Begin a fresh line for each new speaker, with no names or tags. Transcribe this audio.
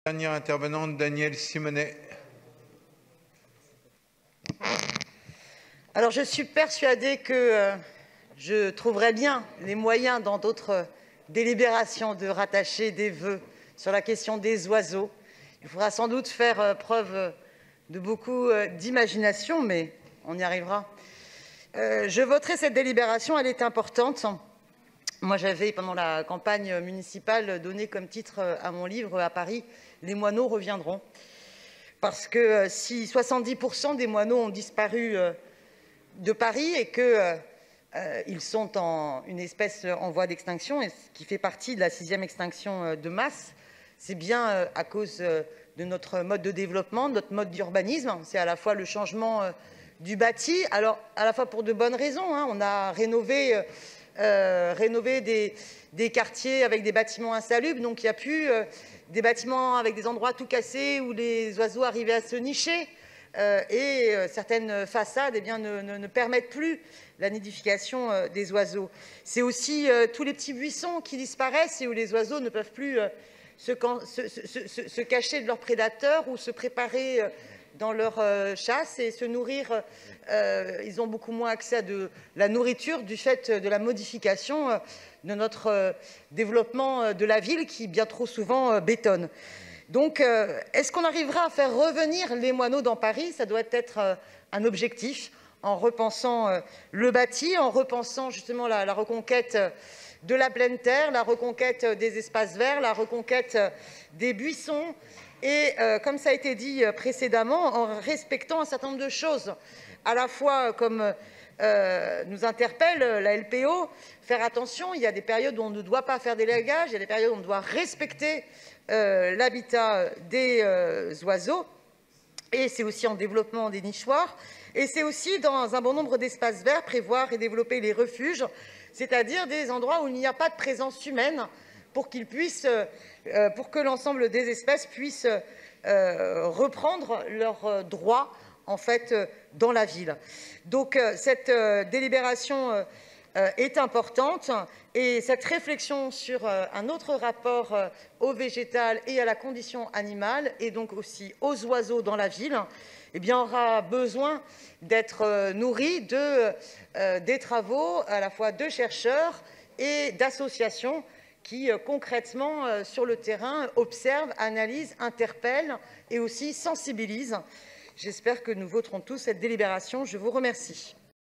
Dernière intervenante, Danielle Simonet.
Alors, je suis persuadée que je trouverai bien les moyens dans d'autres délibérations de rattacher des vœux sur la question des oiseaux. Il faudra sans doute faire preuve de beaucoup d'imagination, mais on y arrivera. Je voterai cette délibération, elle est importante. Moi, j'avais, pendant la campagne municipale, donné comme titre à mon livre à Paris « Les moineaux reviendront ». Parce que si 70% des moineaux ont disparu de Paris et qu'ils sont une espèce en voie d'extinction, et qui fait partie de la 6e extinction de masse, c'est bien à cause de notre mode de développement, de notre mode d'urbanisme. C'est à la fois le changement du bâti, alors à la fois pour de bonnes raisons. On a rénové des quartiers avec des bâtiments insalubres, donc il n'y a plus des bâtiments avec des endroits tout cassés où les oiseaux arrivaient à se nicher. Et certaines façades ne permettent plus la nidification des oiseaux. C'est aussi tous les petits buissons qui disparaissent et où les oiseaux ne peuvent plus se cacher de leurs prédateurs ou se préparer dans leur chasse et se nourrir. Ils ont beaucoup moins accès à de la nourriture du fait de la modification de notre développement de la ville qui, bien trop souvent, bétonne. Donc, est-ce qu'on arrivera à faire revenir les moineaux dans Paris? Ça doit être un objectif, en repensant le bâti, en repensant justement la reconquête de la pleine terre, la reconquête des espaces verts, la reconquête des buissons, et comme ça a été dit précédemment, en respectant un certain nombre de choses, à la fois comme nous interpelle la LPO, faire attention, il y a des périodes où on ne doit pas faire d'élagage, il y a des périodes où on doit respecter l'habitat des oiseaux, et c'est aussi en développement des nichoirs, et c'est aussi dans un bon nombre d'espaces verts prévoir et développer les refuges, c'est-à-dire des endroits où il n'y a pas de présence humaine pour que l'ensemble des espèces puissent reprendre leurs droits en fait dans la ville. Donc cette délibération est importante, et cette réflexion sur un autre rapport au végétal et à la condition animale, et donc aussi aux oiseaux dans la ville, aura besoin d'être nourrie des travaux à la fois de chercheurs et d'associations qui concrètement sur le terrain observent, analysent, interpellent et aussi sensibilisent. J'espère que nous voterons tous cette délibération. Je vous remercie.